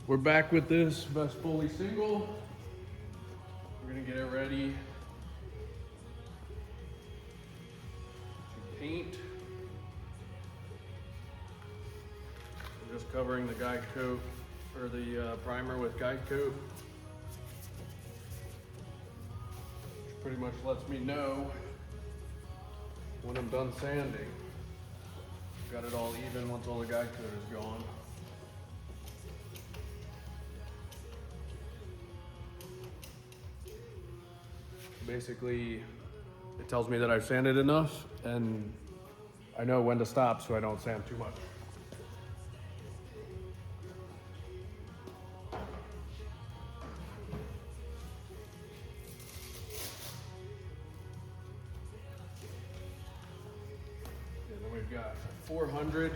We're back with this Vespoli single. We're gonna get it ready to paint. I'm just covering the guide coat, or the primer with guide coat. Which pretty much lets me know when I'm done sanding. Got it all even once all the guide coat is gone. Basically, it tells me that I've sanded enough, and I know when to stop so I don't sand too much. And then we've got 400.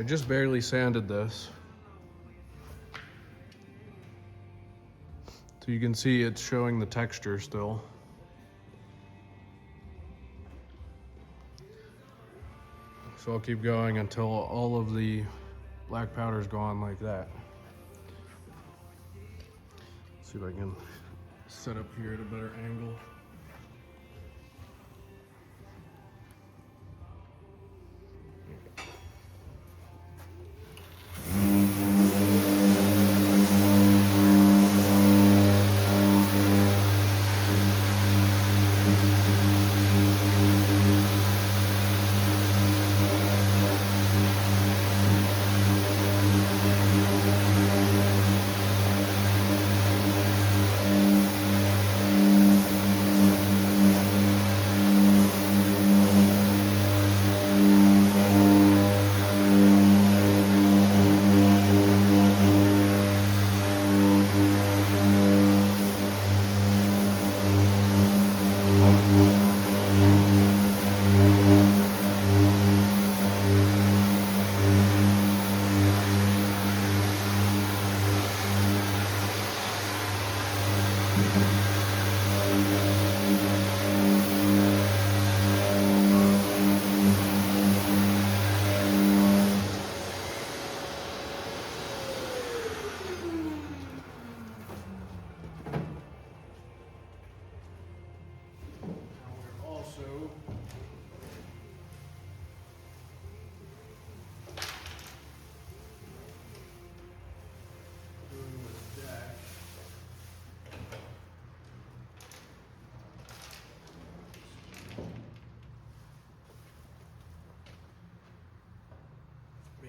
I just barely sanded this. So you can see it's showing the texture still. So I'll keep going until all of the black powder is gone like that. See if I can set up here at a better angle.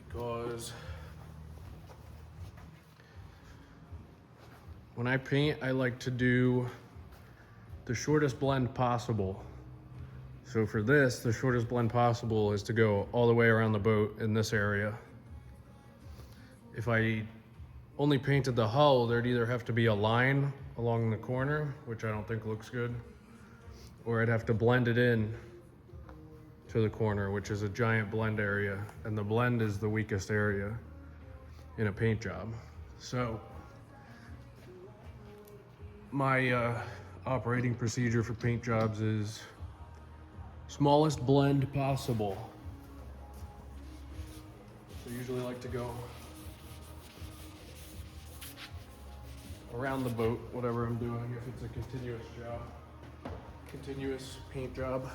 Because when I paint, I like to do the shortest blend possible. So for this, the shortest blend possible is to go all the way around the boat in this area. If I only painted the hull, there'd either have to be a line along the corner, which I don't think looks good, or I'd have to blend it in to the corner, which is a giant blend area, and the blend is the weakest area in a paint job. So my operating procedure for paint jobs is smallest blend possible. So I usually like to go around the boat, whatever I'm doing, if it's a continuous job, continuous paint job.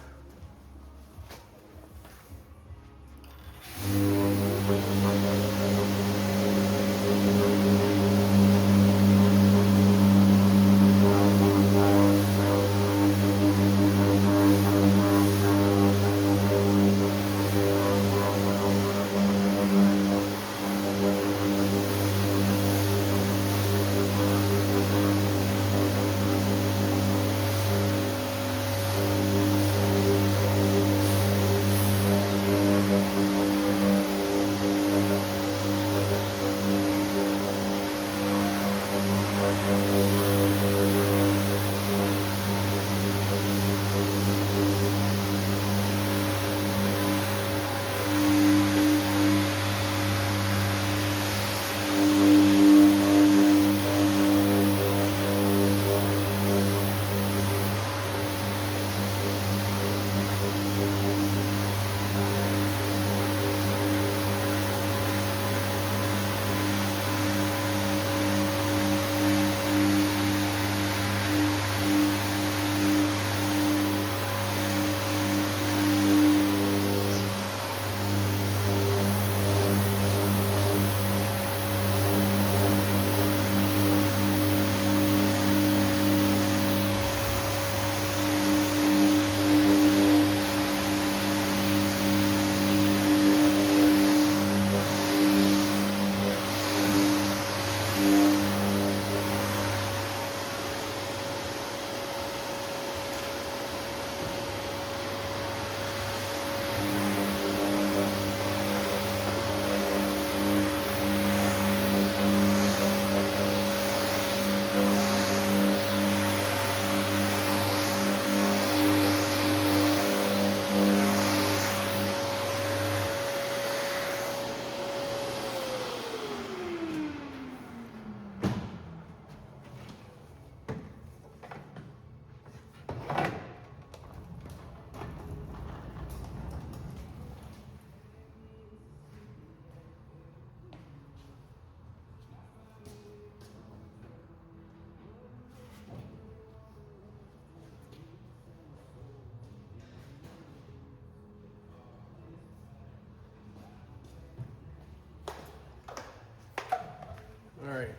right.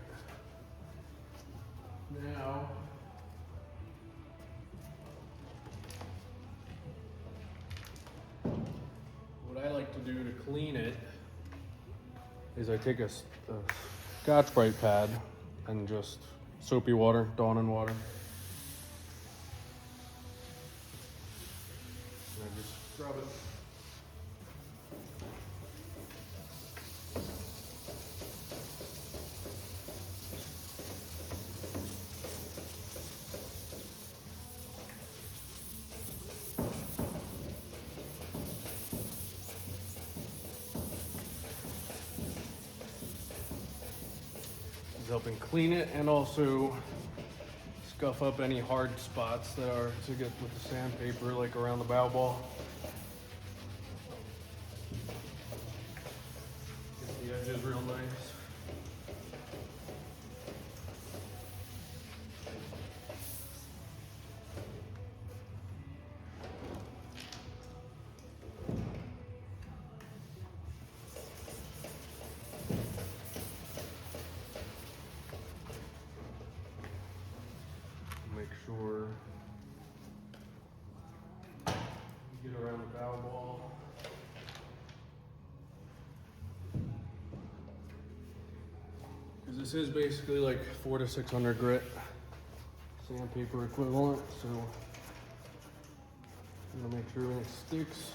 Now, what I like to do to clean it is I take a Scotch-Brite pad and just soapy water, Dawn and water. And I just scrub it. Helping clean it and also scuff up any hard spots that are to get with the sandpaper, like around the bow ball. Get the edges real nice. Make sure you get around the bow ball. Because this is basically like 400 to 600 grit sandpaper equivalent, so I'm gonna make sure everything sticks.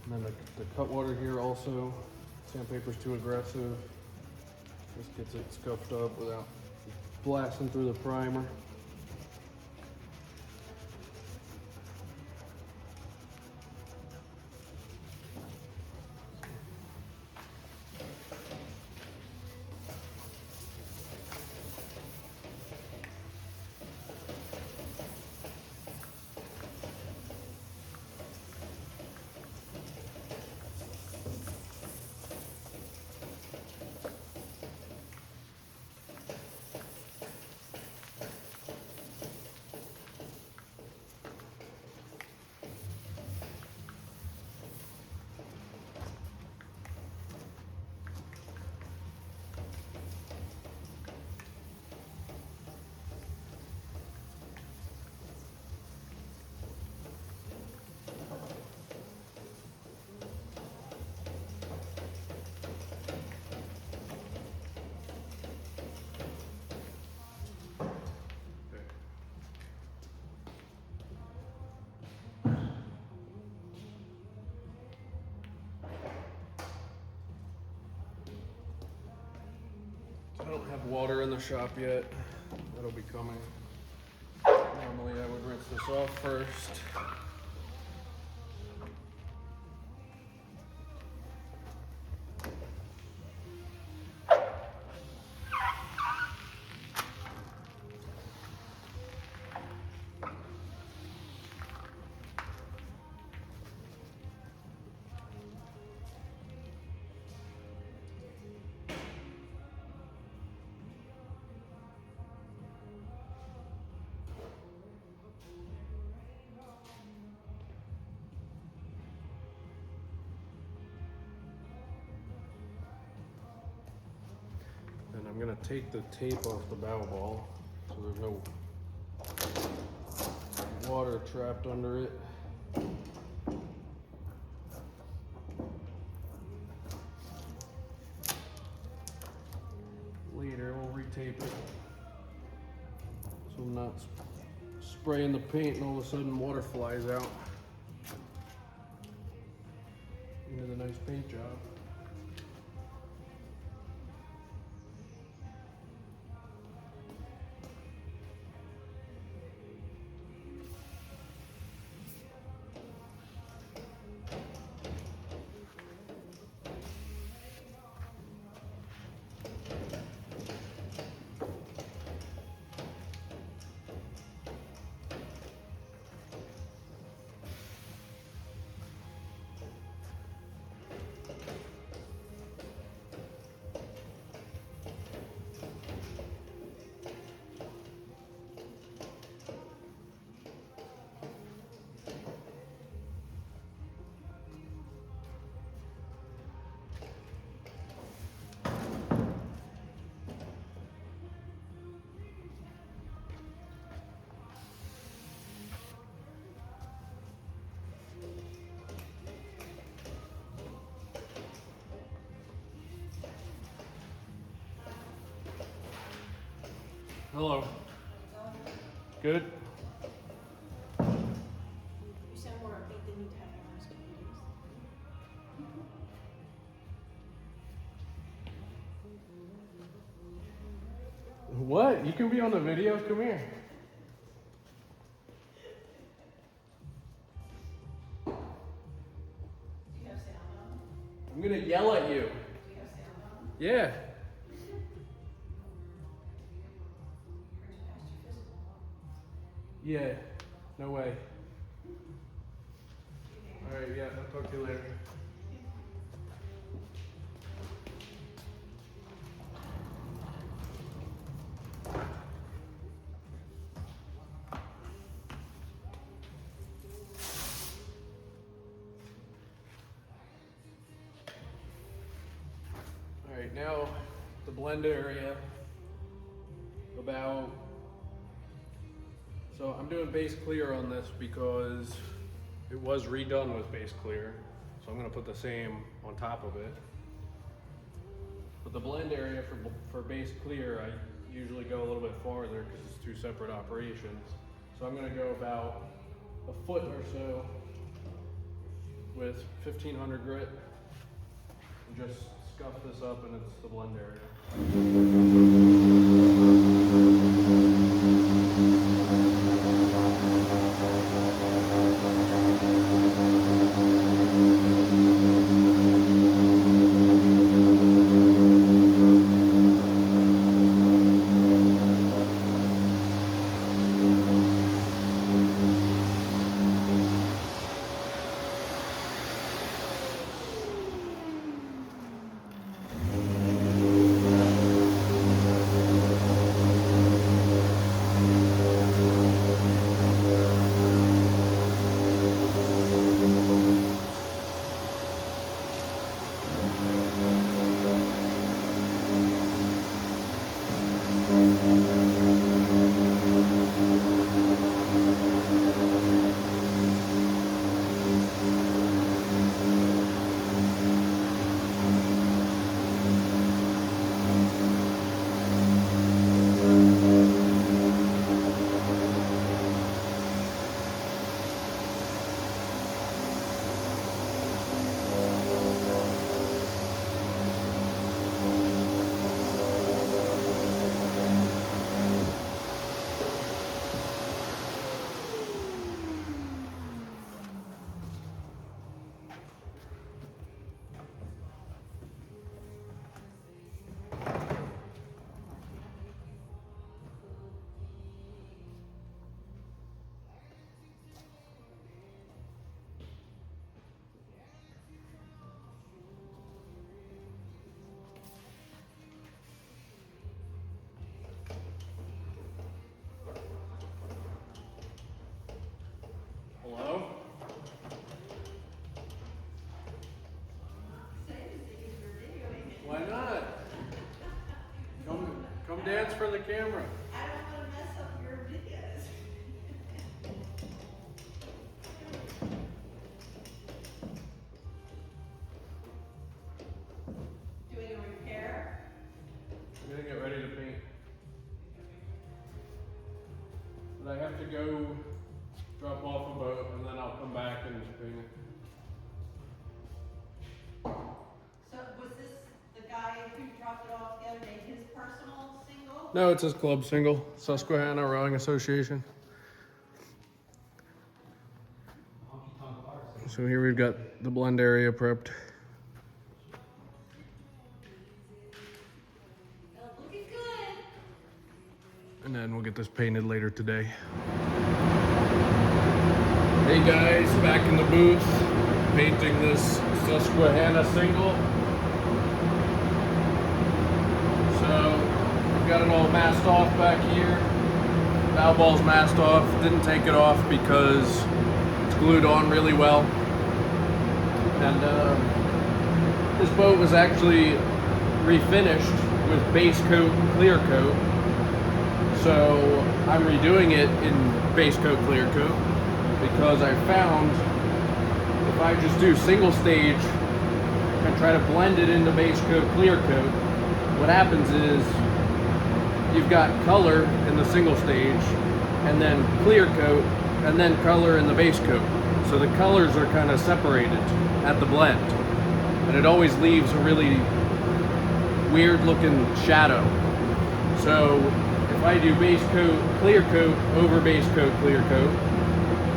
And then the cut water here also, sandpaper's too aggressive. Just gets it scuffed up without blasting through the primer. I don't have water in the shop yet. That'll be coming. Normally I would rinse this off first. And I'm gonna take the tape off the bow ball so there's no water trapped under it. Later we'll retape it so I'm not spraying the paint and all of a sudden water flies out into the nice paint job. Hello. Good? You sound more upbeat than you have in the last couple of days. What? You can be on the video? Come here. Do you have sound on? I'm gonna yell at you. Do you have sound on? Yeah. Aren't you past your physical? Yeah. No way. All right, yeah, I'll talk to you later. All right, now the blend area. So I'm doing base clear on this because it was redone with base clear. So I'm gonna put the same on top of it. But the blend area for base clear, I usually go a little bit farther because it's two separate operations. So I'm gonna go about a foot or so with 1500 grit and just scuff this up, and it's the blend area. Hello? Why not? Come dance for the camera. I don't want to mess up your videos. Doing a repair? I'm gonna get ready to paint. But I have to go drop off a boat and then I'll come back and paint it. So was this the guy who dropped it off the other day, his personal single? No, it's his club single, Susquehanna Rowing Association. So here we've got the blend area prepped. Looking good. And then we'll get this painted later today. Hey guys, back in the booth, painting this Susquehanna single. So, we've got it all masked off back here. Bow ball's masked off, didn't take it off because it's glued on really well. And this boat was actually refinished with base coat, clear coat. So I'm redoing it in base coat, clear coat, because I found if I just do single stage and try to blend it into base coat, clear coat, what happens is you've got color in the single stage, and then clear coat, and then color in the base coat. So the colors are kind of separated at the blend, and it always leaves a really weird looking shadow. So if I do base coat, clear coat, over base coat, clear coat,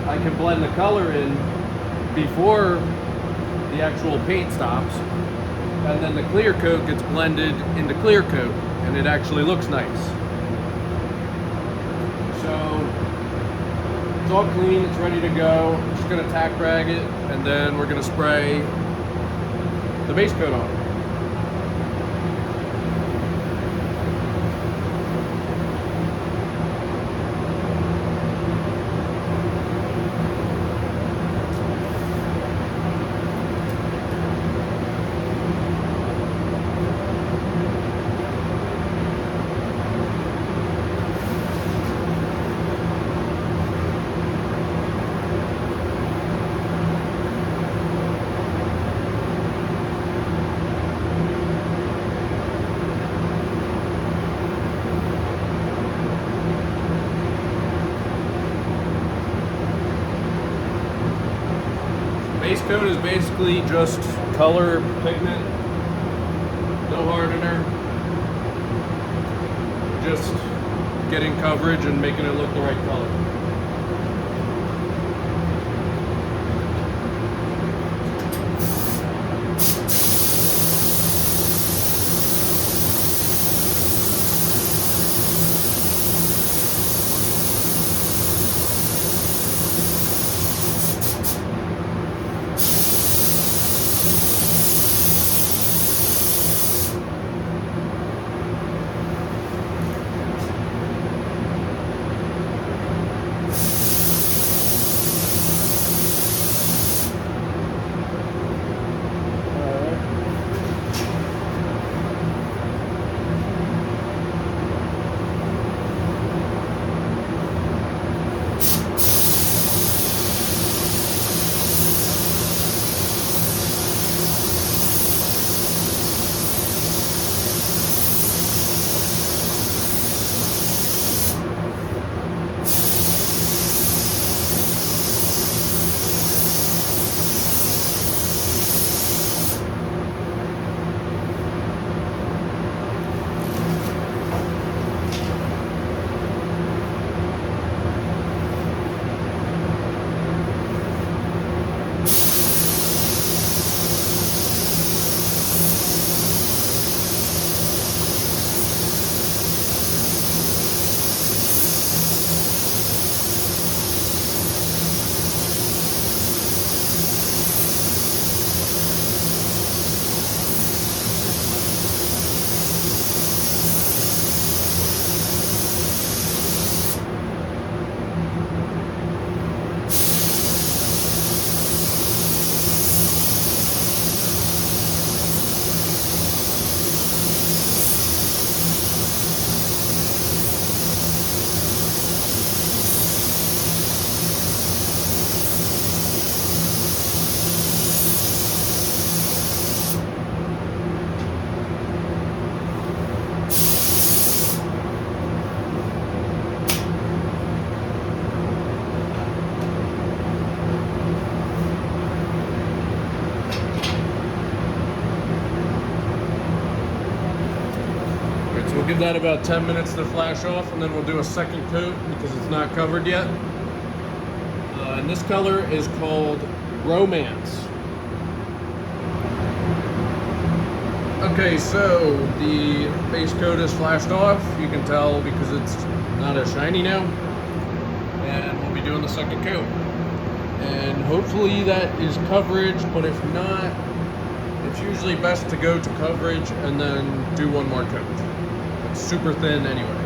I can blend the color in before the actual paint stops, and then the clear coat gets blended into clear coat, and it actually looks nice. So it's all clean, it's ready to go. I'm just gonna tack rag it, and then we're gonna spray the base coat on. Base coat is basically just color pigment, no hardener, just getting coverage and making it look the right color. We'll give that about 10 minutes to flash off, and then we'll do a second coat because it's not covered yet. And this color is called Romance. Okay, so the base coat is flashed off. You can tell because it's not as shiny now. And we'll be doing the second coat. And hopefully that is coverage, but if not, it's usually best to go to coverage and then do one more coat. It's super thin anyway.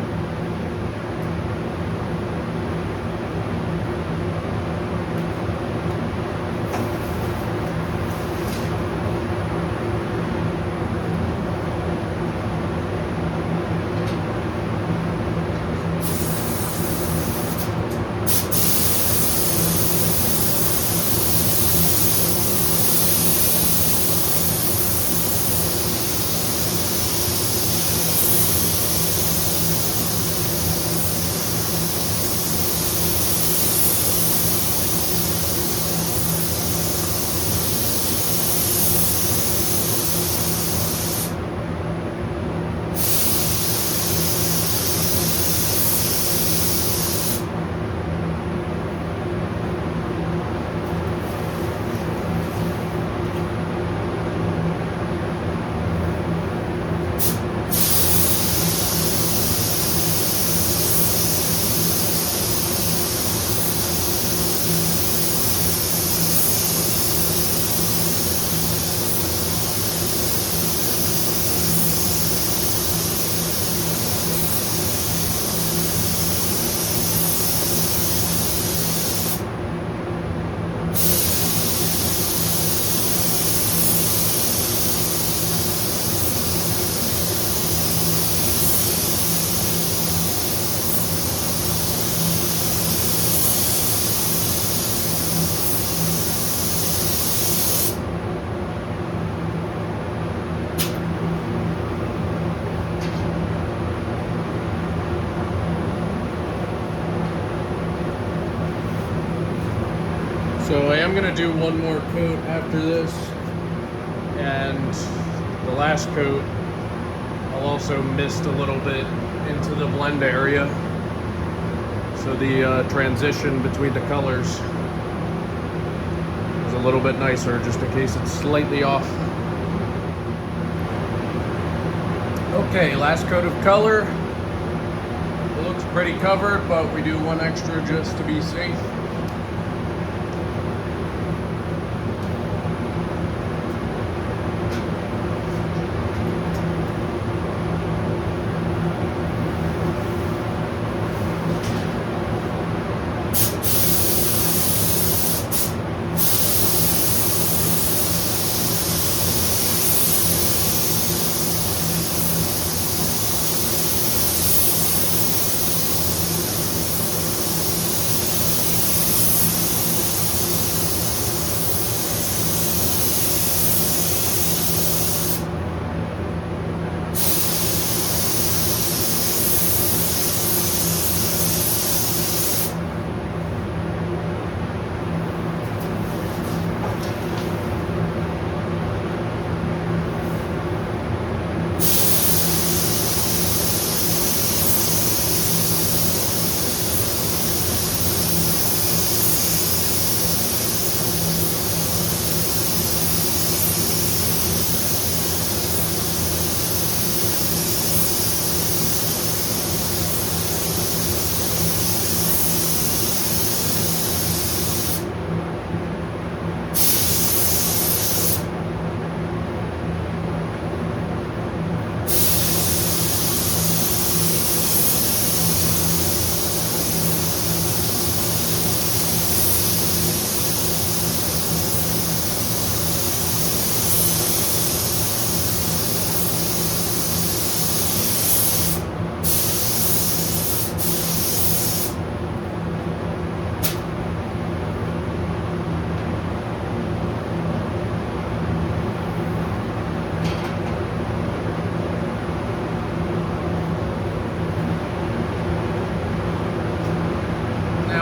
am gonna do one more coat after this, and the last coat I'll also mist a little bit into the blend area, so the transition between the colors is a little bit nicer, just in case it's slightly off. Okay, last coat of color. It looks pretty covered, but we do one extra just to be safe.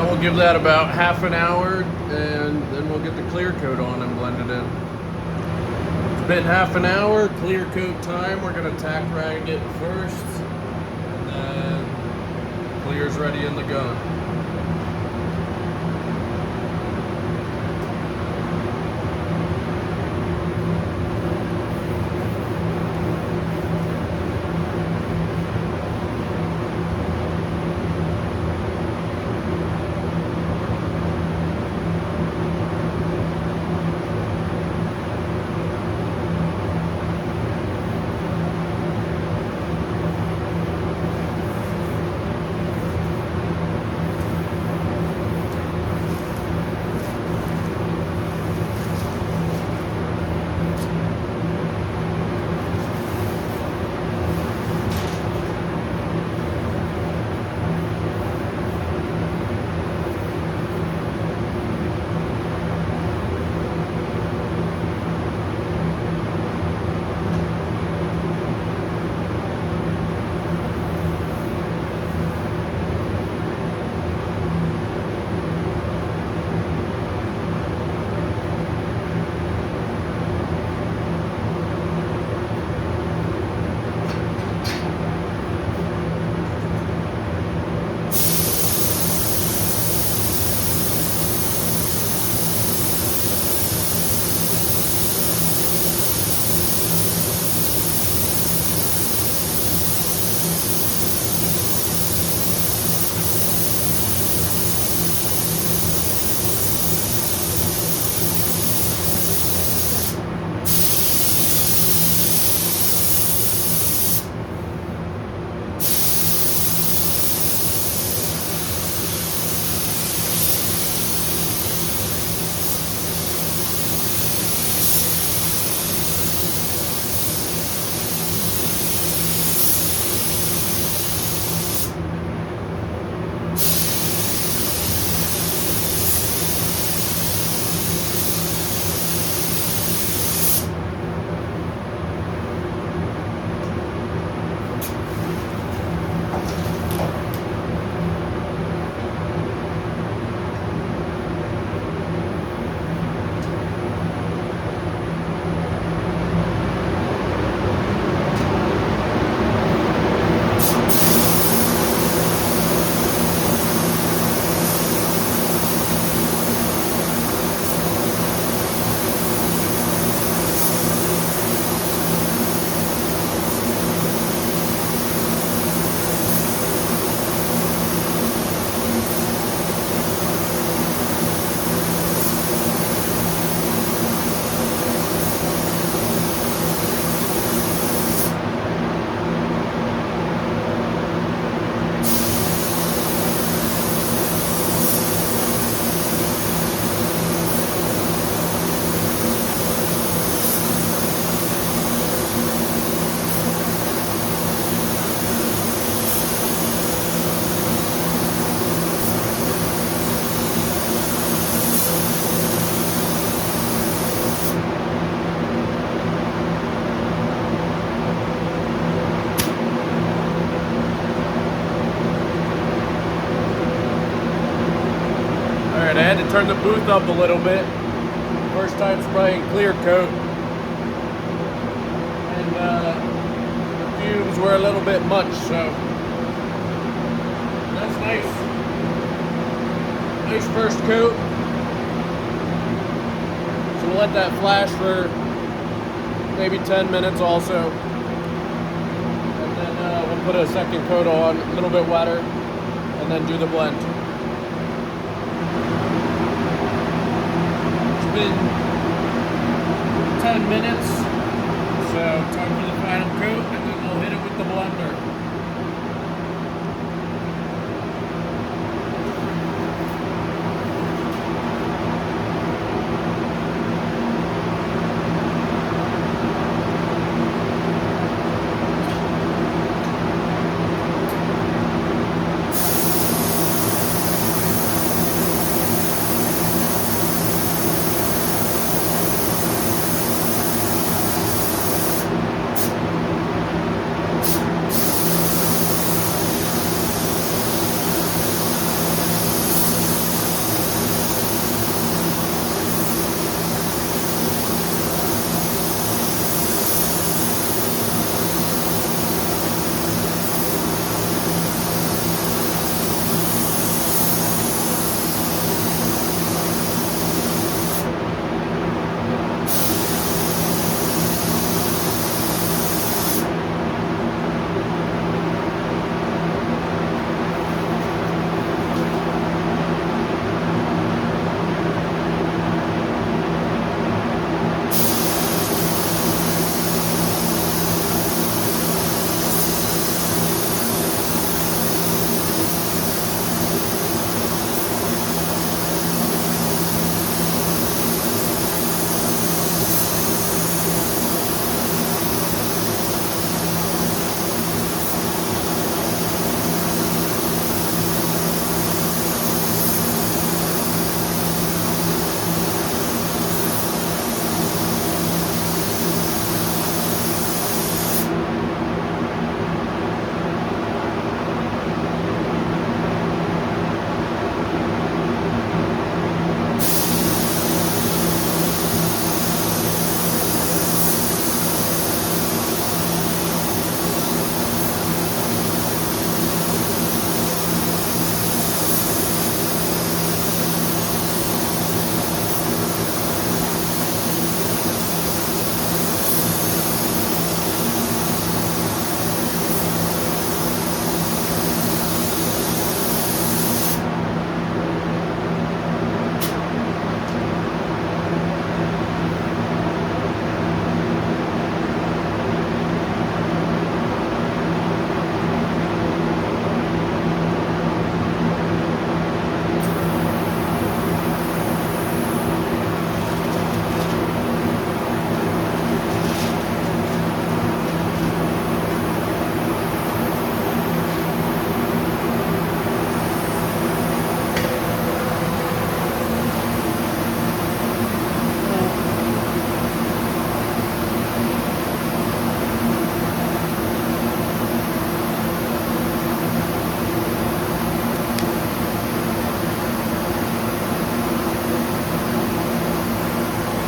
We'll give that about half an hour, and then we'll get the clear coat on and blend it in. It's been half an hour, clear coat time. We're gonna tack rag it first, and then clear's ready in the gun. Alright, I had to turn the booth up a little bit. First time spraying clear coat. And the fumes were a little bit much, so that's nice. Nice first coat. So we'll let that flash for maybe 10 minutes also. And then we'll put a second coat on, a little bit wetter, and then do the blend. It's been 10 minutes, so time for the final coat, and then we'll hit it with the blender.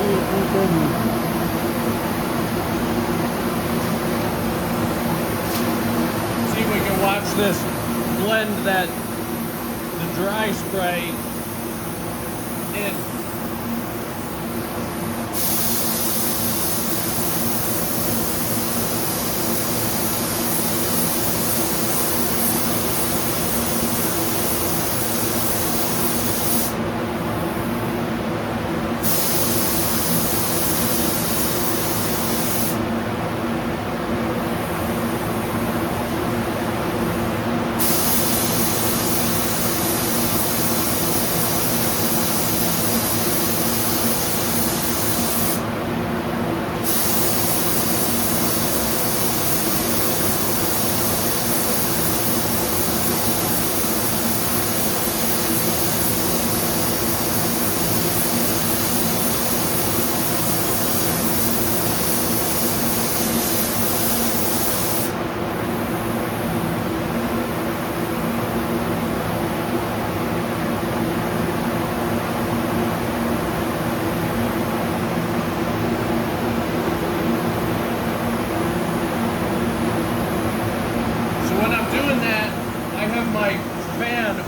See if we can watch this blend that the dry spray in.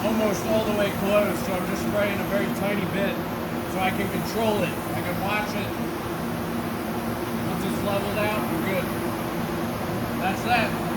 almost all the way closed, so I'm just spraying a very tiny bit so I can control it. I can watch it. Once it's leveled out, we're good. That's that.